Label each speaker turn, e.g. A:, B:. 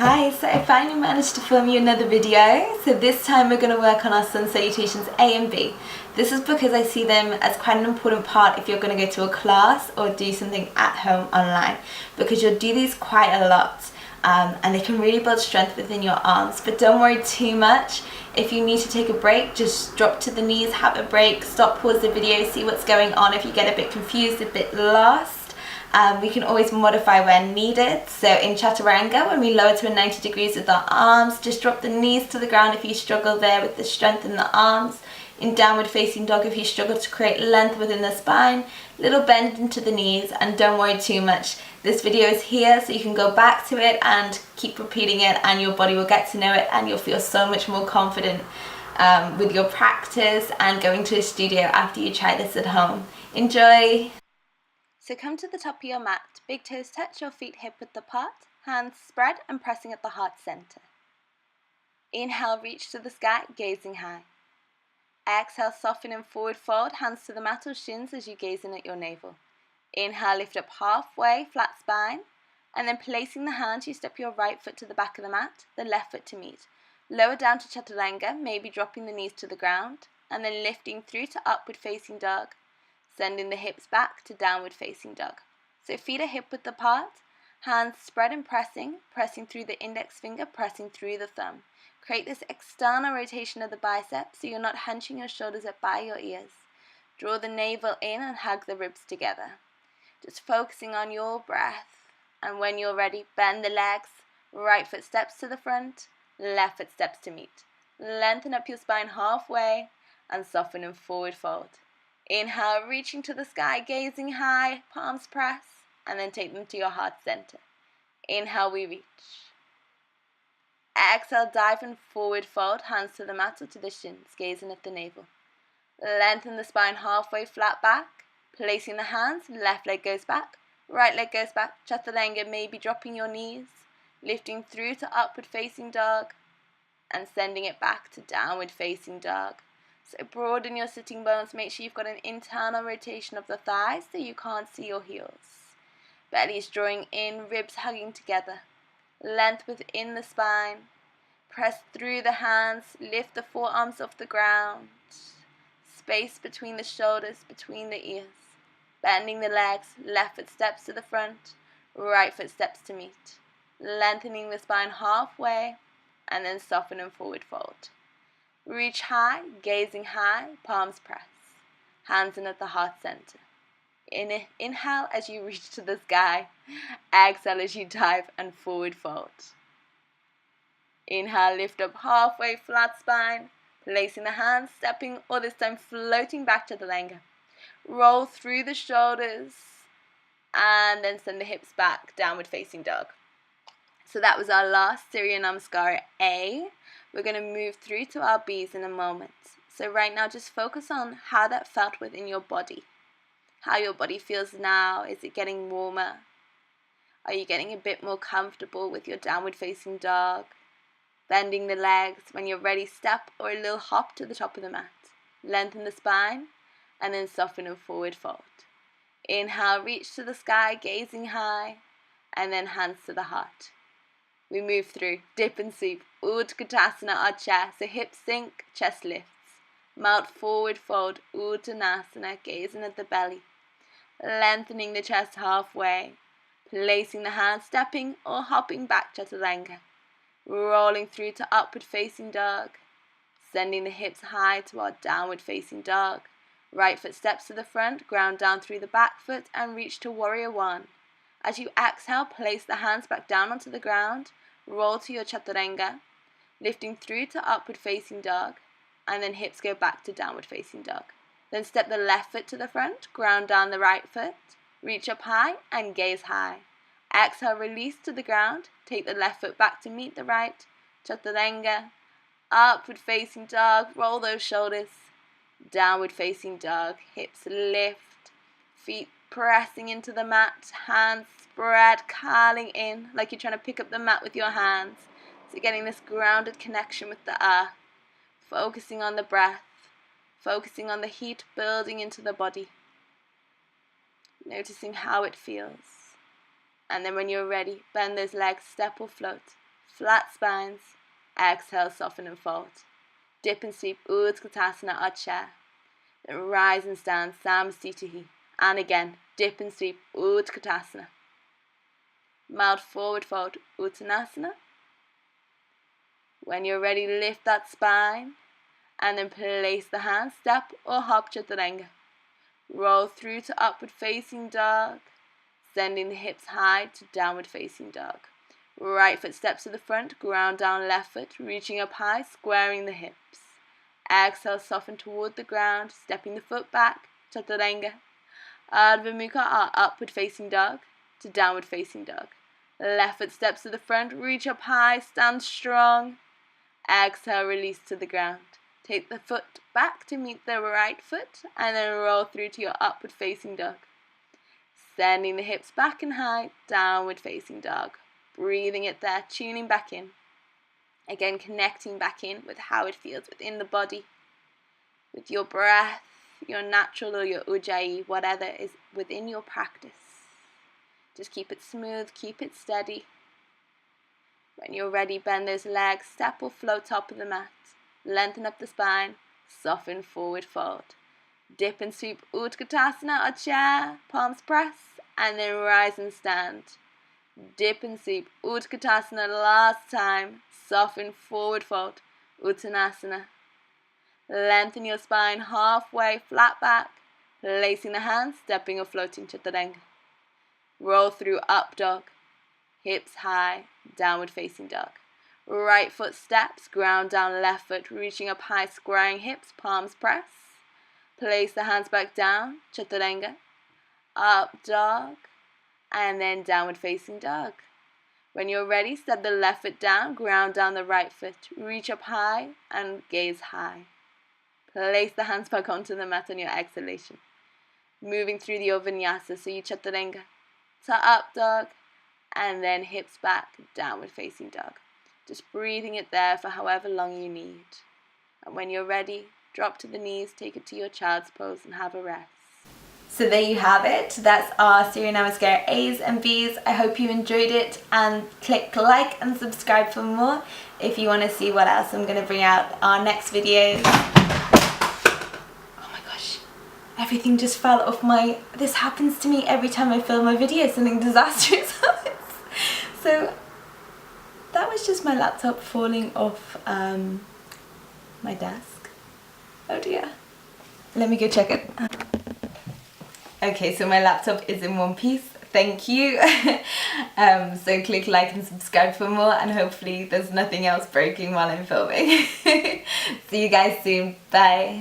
A: Hi, so I finally managed to film you another video. So this time we're going to work on our sun salutations A and B. This is because I see them as quite an important part if you're going to go to a class or do something at home online, because you'll do these quite a lot and they can really build strength within your arms. But don't worry too much. If you need to take a break, just drop to the knees, have a break, stop, pause the video, see what's going on. If you get a bit confused, a bit lost, we can always modify when needed. So in chaturanga, when we lower to a 90 degrees with our arms, just drop the knees to the ground if you struggle there with the strength in the arms. In downward facing dog, if you struggle to create length within the spine, little bend into the knees, and don't worry too much. This video is here so you can go back to it and keep repeating it, and your body will get to know it and you'll feel so much more confident with your practice and going to a studio after you try this at home. Enjoy! So come to the top of your mat, big toes touch your feet hip width apart, hands spread and pressing at the heart center. Inhale, reach to the sky, gazing high. Exhale, soften and forward fold, hands to the mat or shins as you gaze in at your navel. Inhale, lift up halfway, flat spine, and then placing the hands, you step your right foot to the back of the mat, the left foot to meet. Lower down to chaturanga, maybe dropping the knees to the ground, and then lifting through to upward facing dog, sending the hips back to downward facing dog. So feet are hip width apart, hands spread and pressing through the index finger, pressing through the thumb. Create this external rotation of the biceps so you're not hunching your shoulders up by your ears. Draw the navel in and hug the ribs together. Just focusing on your breath. And when you're ready, bend the legs, right foot steps to the front, left foot steps to meet. Lengthen up your spine halfway and soften and forward fold. Inhale, reaching to the sky, gazing high, palms press, and then take them to your heart center. Inhale, we reach. Exhale, dive and forward fold, hands to the mat or to the shins, gazing at the navel. Lengthen the spine halfway, flat back, placing the hands, left leg goes back, right leg goes back, chaturanga, maybe dropping your knees, lifting through to upward facing dog, and sending it back to downward facing dog. So broaden your sitting bones, make sure you've got an internal rotation of the thighs so you can't see your heels. Belly is drawing in, ribs hugging together. Length within the spine. Press through the hands, lift the forearms off the ground. Space between the shoulders, between the ears. Bending the legs, left foot steps to the front, right foot steps to meet. Lengthening the spine halfway, and then soften and forward fold. Reach high, gazing high, palms press. Hands in at the heart center. Inhale as you reach to the sky. Exhale as you dive and forward fold. Inhale, lift up halfway, flat spine. Placing the hands, stepping, or this time floating back to the chaturanga. Roll through the shoulders and then send the hips back, downward facing dog. So that was our last Surya Namaskara A. We're going to move through to our B's in a moment. So right now just focus on how that felt within your body. How your body feels now. Is it getting warmer? Are you getting a bit more comfortable with your downward facing dog? Bending the legs. When you're ready, step or a little hop to the top of the mat. Lengthen the spine and then soften and forward fold. Inhale, reach to the sky, gazing high, and then hands to the heart. We move through dip and sweep, Utkatasana, our chair, so hips sink, chest lifts. Mount forward fold, Uttanasana, gazing at the belly. Lengthening the chest halfway, placing the hands, stepping or hopping back, chaturanga. Rolling through to upward facing dog, sending the hips high to our downward facing dog. Right foot steps to the front, ground down through the back foot and reach to warrior one. As you exhale, place the hands back down onto the ground, roll to your chaturanga, lifting through to upward facing dog, and then hips go back to downward facing dog. Then step the left foot to the front, ground down the right foot, reach up high and gaze high. Exhale, release to the ground, take the left foot back to meet the right, chaturanga, upward facing dog, roll those shoulders, downward facing dog, hips lift, feet pressing into the mat, hands spread, curling in like you're trying to pick up the mat with your hands. So getting this grounded connection with the earth, focusing on the breath, focusing on the heat building into the body, noticing how it feels. And then when you're ready, bend those legs, step or float. flat spines. Exhale, soften and fold. Dip and sweep, Utkatasana or chair. Then rise and stand, Samasthiti. And again, dip and sweep, Utkatasana. Mild forward fold, Uttanasana. When you're ready, lift that spine. And then place the hands, step or hop chaturanga. Roll through to upward facing dog. Sending the hips high to downward facing dog. Right foot steps to the front, ground down left foot, reaching up high, squaring the hips. Exhale, soften toward the ground, stepping the foot back, chaturanga. Ardha Mukha or upward facing dog to downward facing dog. Left foot steps to the front, reach up high, stand strong. Exhale, release to the ground. Take the foot back to meet the right foot and then roll through to your upward facing dog. Sending the hips back and high, downward facing dog. Breathing it there, tuning back in. Again, connecting back in with how it feels within the body. With your breath, your natural or your ujjayi, whatever is within your practice. Just keep it smooth, keep it steady. When you're ready, bend those legs, step or float top of the mat. Lengthen up the spine, soften forward fold. Dip and sweep, Utkatasana or chair, palms press, and then rise and stand. Dip and sweep, Utkatasana last time, soften forward fold, Uttanasana. Lengthen your spine halfway, flat back, placing the hands, stepping or floating chaturanga. Roll through up dog, hips high, downward facing dog. Right foot steps, ground down left foot, reaching up high, squaring hips, palms press. Place the hands back down, chaturanga, up dog, and then downward facing dog. When you're ready, step the left foot down, ground down the right foot, reach up high and gaze high. Place the hands back onto the mat on your exhalation. Moving through the vinyasa, so you chaturanga to up dog, and then hips back, downward facing dog. Just breathing it there for however long you need. And when you're ready, drop to the knees, take it to your child's pose and have a rest. So there you have it. That's our Surya Namaskara A's and B's. I hope you enjoyed it, and click like and subscribe for more if you want to see what else I'm going to bring out our next videos. Oh my gosh, everything just fell off my... This happens to me every time I film a video, something disastrous happens. So that was just my laptop falling off my desk. Oh dear. Let me go check it. Okay, so my laptop is in one piece. Thank you. So click like and subscribe for more, and hopefully there's nothing else breaking while I'm filming. See you guys soon. Bye.